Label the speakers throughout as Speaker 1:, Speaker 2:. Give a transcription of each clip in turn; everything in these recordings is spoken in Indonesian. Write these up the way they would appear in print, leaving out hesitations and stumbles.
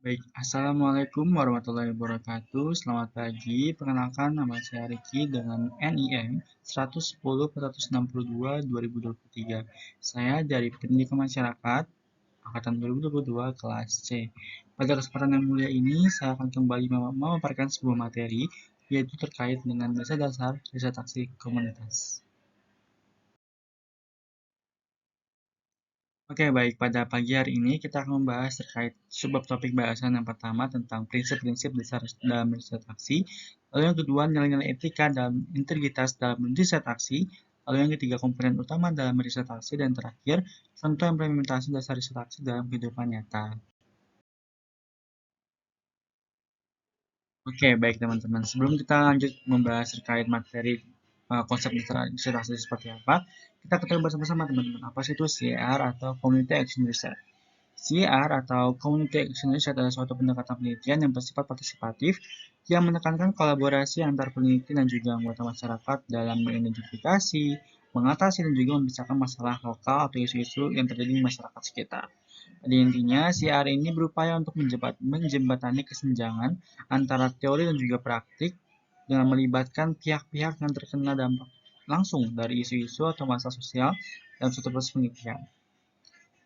Speaker 1: Baik, Assalamualaikum warahmatullahi wabarakatuh. Selamat pagi, perkenalkan nama saya Riki dengan NIM 110/462 2023. Saya dari Pendidikan Masyarakat Angkatan 2022 kelas C. Pada kesempatan yang mulia ini, saya akan kembali memaparkan sebuah materi, yaitu terkait dengan dasar-dasar riset aksi komunitas. Oke, baik. Pada pagi hari ini kita akan membahas terkait subbab topik bahasan yang pertama tentang prinsip-prinsip dasar dalam riset aksi, lalu yang kedua nilai-nilai etika dalam integritas dalam riset aksi, lalu yang ketiga komponen utama dalam riset aksi, dan terakhir contoh implementasi dasar riset aksi dalam kehidupan nyata. Oke, baik teman-teman. Sebelum kita lanjut membahas terkait materi konsep disertasi seperti apa, kita ketahui bersama-sama teman-teman, apa sih itu CR atau Community Action Research. CR atau Community Action Research adalah suatu pendekatan penelitian yang bersifat partisipatif yang menekankan kolaborasi antar peneliti dan juga anggota masyarakat dalam mengidentifikasi, mengatasi, dan juga membicarakan masalah lokal atau isu-isu yang terjadi di masyarakat sekitar. Pada intinya, CR ini berupaya untuk menjembatani kesenjangan antara teori dan juga praktik dengan melibatkan pihak-pihak yang terkena dampak langsung dari isu-isu atau masalah sosial dalam suatu proses penelitian.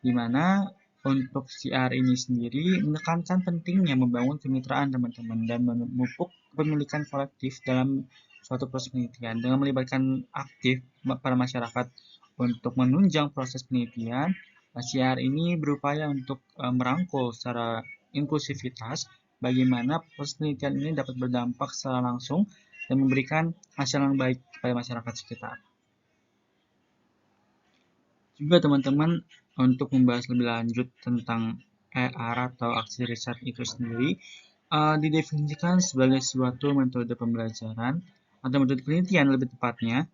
Speaker 1: Di mana untuk CR ini sendiri menekankan pentingnya membangun kemitraan teman-teman dan memupuk kepemilikan kolektif dalam suatu proses penelitian dengan melibatkan aktif para masyarakat untuk menunjang proses penelitian. CR ini berupaya untuk merangkul secara inklusivitas bagaimana proses penelitian ini dapat berdampak secara langsung dan memberikan hasil yang baik kepada masyarakat sekitar. Juga teman-teman, untuk membahas lebih lanjut tentang ER atau aksi riset itu sendiri, didefinisikan sebagai suatu metode pembelajaran atau metode penelitian lebih tepatnya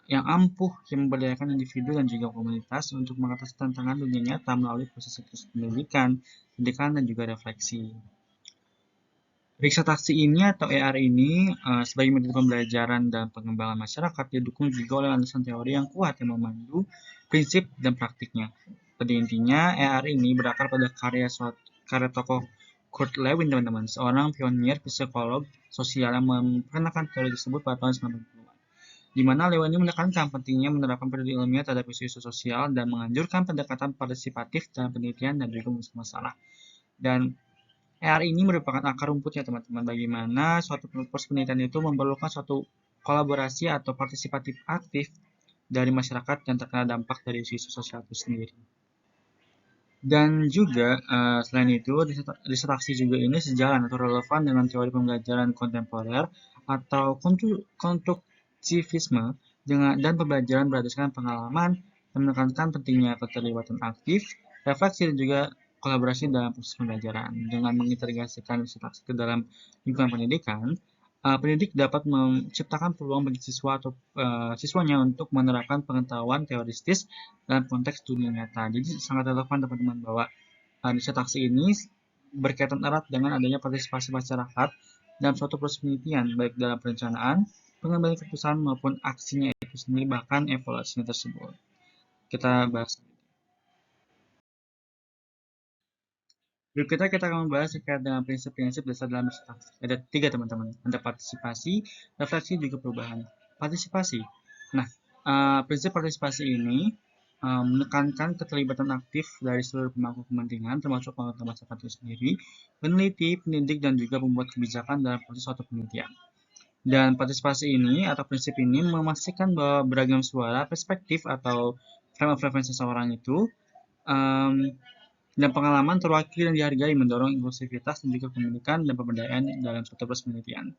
Speaker 1: yang ampuh yang memberdayakan individu dan juga komunitas untuk mengatasi tantangan dunia nyata melalui proses pendidikan, pendidikan, dan juga refleksi. Riset aksi ini atau ER ini sebagai metode pembelajaran dan pengembangan masyarakat didukung juga oleh landasan teori yang kuat yang memandu prinsip dan praktiknya. Pada intinya, ER ini berakar pada karya tokoh Kurt Lewin, teman-teman, seorang pionir psikolog sosial yang memperkenalkan teori tersebut pada tahun 90-an. Di mana Lewin ini menekankan pentingnya menerapkan metode ilmiah terhadap isu-isu sosial dan menganjurkan pendekatan partisipatif dalam penelitian dan juga masalah. Dan ER ini merupakan akar rumputnya teman-teman, bagaimana suatu proses penelitian itu memerlukan suatu kolaborasi atau partisipatif aktif dari masyarakat yang terkena dampak dari isu-isu sosial itu sendiri. Dan juga selain itu, disertasi juga ini sejalan atau relevan dengan teori pembelajaran kontemporer atau konstruktivisme dan pembelajaran berdasarkan pengalaman yang menekankan pentingnya keterlibatan aktif, refleksi, dan juga kolaborasi dalam proses pembelajaran. Dengan mengintegrasikan disertasi ke dalam lingkungan pendidikan, pendidik dapat menciptakan peluang bagi siswa atau siswanya untuk menerapkan pengetahuan teoristis dalam konteks dunia nyata. Jadi sangat relevan teman-teman bahwa disertasi ini berkaitan erat dengan adanya partisipasi masyarakat dalam suatu proses penelitian, baik dalam perencanaan, pengambilan keputusan maupun aksinya itu sendiri, bahkan evaluasinya tersebut. Kita bahas. Berikutnya kita akan membahas terkait dengan prinsip-prinsip dasar dalam bertransaksi. Ada tiga teman-teman, ada partisipasi, refleksi, juga perubahan. Partisipasi. Nah, prinsip partisipasi ini menekankan keterlibatan aktif dari seluruh pemangku kepentingan, termasuk anggota masyarakat itu sendiri, peneliti, pendidik, dan juga pembuat kebijakan dalam proses suatu penelitian. Dan partisipasi ini atau prinsip ini memastikan bahwa beragam suara, perspektif, atau frame of reference seseorang itu um, dan pengalaman terwakili dan dihargai, mendorong inklusivitas dan juga komunikasi dan pemberdayaan dalam suatu proses penelitian.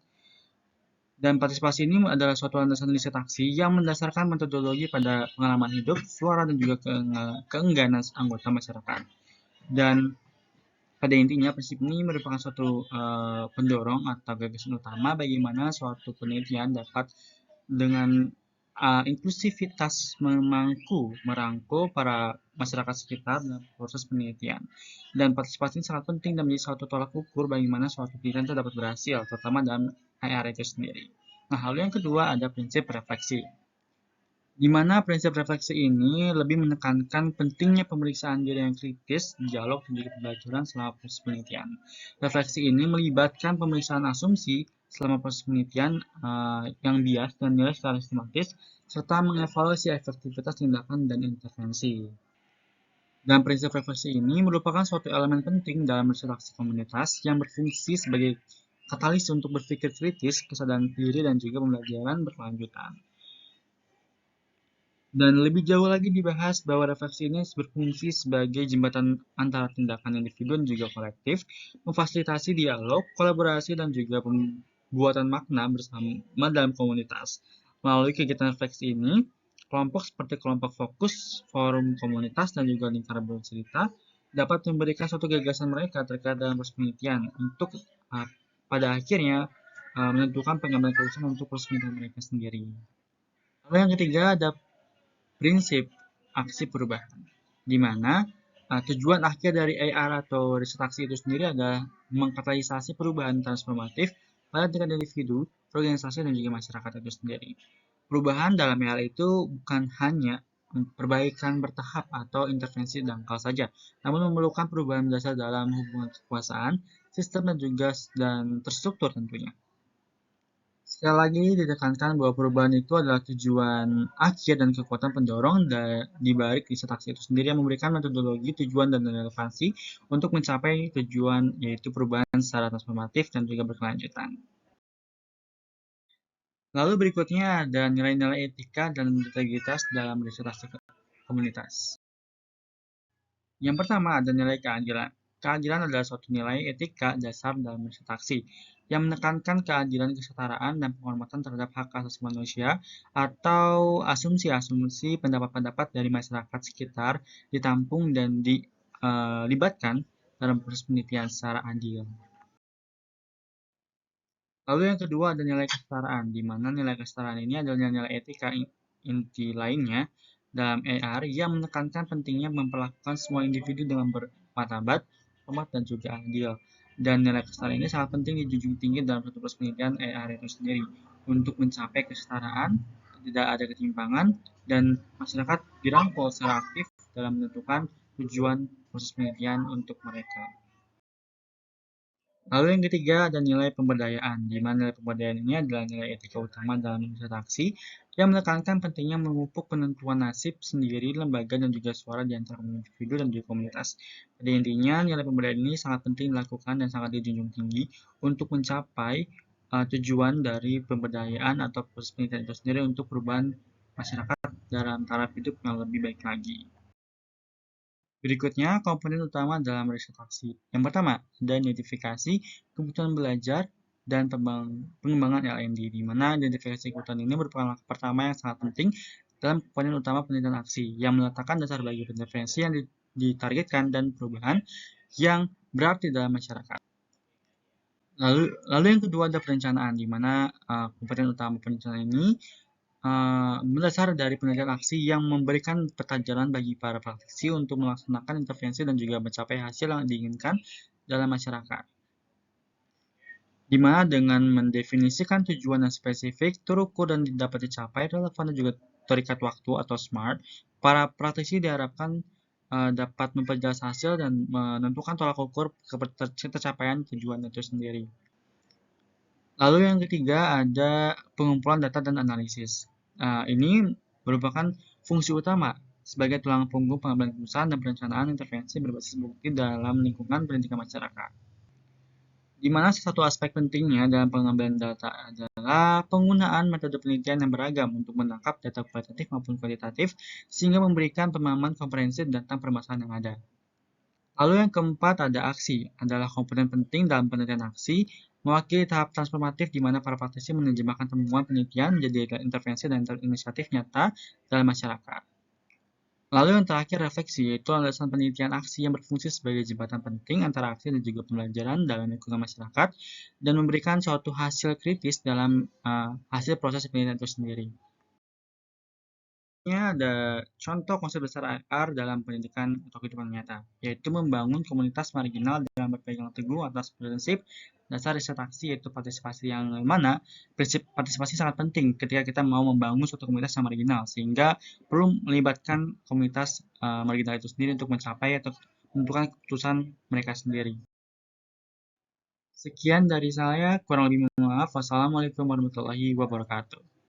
Speaker 1: Dan partisipasi ini adalah suatu landasan riset aksi yang mendasarkan metodologi pada pengalaman hidup, suara, dan juga keengganan anggota masyarakat. Dan pada intinya, prinsip ini merupakan suatu pendorong atau gagasan utama bagaimana suatu penelitian dapat dengan inklusivitas merangkul para masyarakat sekitar dalam proses penelitian. Dan partisipasi ini sangat penting dan menjadi suatu tolak ukur bagaimana suatu penelitian itu dapat berhasil, terutama dalam IR itu sendiri. Nah, lalu yang kedua ada prinsip refleksi. Di mana prinsip refleksi ini lebih menekankan pentingnya pemeriksaan diri yang kritis, dialog, dan juga pembelajaran selama proses penelitian. Refleksi ini melibatkan pemeriksaan asumsi selama proses penelitian yang bias dan nilai secara sistematis, serta mengevaluasi efektivitas tindakan dan intervensi. Dan prinsip refleksi ini merupakan suatu elemen penting dalam berinteraksi komunitas yang berfungsi sebagai katalis untuk berpikir kritis, kesadaran diri, dan juga pembelajaran berkelanjutan. Dan lebih jauh lagi dibahas bahwa refleksi ini berfungsi sebagai jembatan antara tindakan individu dan juga kolektif, memfasilitasi dialog, kolaborasi, dan juga pembuatan makna bersama dalam komunitas. Melalui kegiatan refleksi ini, kelompok seperti kelompok fokus, forum komunitas, dan juga lingkaran bercerita dapat memberikan suatu gagasan mereka terkait dalam proses penelitian untuk pada akhirnya menentukan pengambilan keputusan untuk proses penelitian mereka sendiri. Lalu yang ketiga ada prinsip aksi perubahan, di mana tujuan akhir dari AR atau riset aksi itu sendiri adalah mengkatalisasi perubahan transformatif pada tingkat individu, organisasi, dan juga masyarakat itu sendiri. Perubahan dalam AR itu bukan hanya perbaikan bertahap atau intervensi dangkal saja, namun memerlukan perubahan dasar dalam hubungan kekuasaan, sistem, dan juga terstruktur tentunya. Sekali lagi ditekankan bahwa perubahan itu adalah tujuan akhir dan kekuatan pendorong di balik riset aksi itu sendiri yang memberikan metodologi, tujuan, dan relevansi untuk mencapai tujuan yaitu perubahan secara transformatif dan juga berkelanjutan. Lalu berikutnya ada nilai-nilai etika dan integritas dalam riset aksi komunitas. Yang pertama ada nilai keadilan. Keadilan adalah suatu nilai etika dasar dalam riset aksi yang menekankan keadilan, kesetaraan, dan penghormatan terhadap hak asasi manusia atau asumsi-asumsi pendapat-pendapat dari masyarakat sekitar ditampung dan dilibatkan dalam proses penelitian secara adil. Lalu yang kedua ada nilai kesetaraan, di mana nilai kesetaraan ini adalah nilai etika inti lainnya dalam AR yang menekankan pentingnya memperlakukan semua individu dengan bermartabat, hormat, dan juga adil. Dan nilai kesetaraan ini sangat penting dijunjung tinggi dalam satu proses penelitian AR itu sendiri untuk mencapai kesetaraan, tidak ada ketimpangan, dan masyarakat dirangkul secara aktif dalam menentukan tujuan proses penelitian untuk mereka. Lalu yang ketiga ada nilai pemberdayaan, di mana nilai pemberdayaan ini adalah nilai etika utama dalam interaksi yang menekankan pentingnya memupuk penentuan nasib sendiri, lembaga, dan juga suara di antara individu dan juga komunitas. Pada intinya, nilai pemberdayaan ini sangat penting dilakukan dan sangat dijunjung tinggi untuk mencapai tujuan dari pemberdayaan atau proses penelitian itu sendiri untuk perubahan masyarakat dalam taraf hidup yang lebih baik lagi. Berikutnya, komponen utama dalam riset aksi. Yang pertama, ada identifikasi kebutuhan belajar dan pengembangan L&D, di mana identifikasi kebutuhan ini merupakan langkah pertama yang sangat penting dalam komponen utama penelitian aksi, yang meletakkan dasar bagi intervensi yang ditargetkan dan perubahan yang berarti dalam masyarakat. Lalu yang kedua ada perencanaan, di mana komponen utama perencanaan ini berdasar dari penelitian aksi yang memberikan peta jalan bagi para praktisi untuk melaksanakan intervensi dan juga mencapai hasil yang diinginkan dalam masyarakat. Di mana dengan mendefinisikan tujuan yang spesifik, terukur dan dapat dicapai, relevan dan juga terikat waktu atau SMART, para praktisi diharapkan dapat memperjelas hasil dan menentukan tolak ukur tercapaian tujuan itu sendiri. Lalu yang ketiga ada pengumpulan data dan analisis. Ini merupakan fungsi utama sebagai tulang punggung pengambilan keputusan dan perencanaan intervensi berbasis bukti dalam lingkungan pendidikan masyarakat. Di mana satu aspek pentingnya dalam pengambilan data adalah penggunaan metode penelitian yang beragam untuk menangkap data kualitatif maupun kualitatif sehingga memberikan pemahaman komprehensif tentang permasalahan yang ada. Lalu yang keempat ada aksi, adalah komponen penting dalam penelitian aksi, mewakili tahap transformatif di mana para praktisi menerjemahkan temuan penelitian menjadi intervensi dan inisiatif nyata dalam masyarakat. Lalu yang terakhir refleksi, yaitu landasan penelitian aksi yang berfungsi sebagai jembatan penting antara aksi dan juga pembelajaran dalam lingkungan masyarakat dan memberikan suatu hasil kritis dalam hasil proses penelitian itu sendiri. Ini ada contoh konsep besar AR dalam pendidikan atau kehidupan nyata, yaitu membangun komunitas marginal dengan berpegang teguh atas prinsip dasar riset aksi, yaitu partisipasi, yang mana prinsip partisipasi sangat penting ketika kita mau membangun suatu komunitas yang marginal, sehingga perlu melibatkan komunitas marginal itu sendiri untuk mencapai atau menentukan keputusan mereka sendiri. Sekian dari saya, kurang lebih mohon maaf. Wassalamualaikum warahmatullahi wabarakatuh.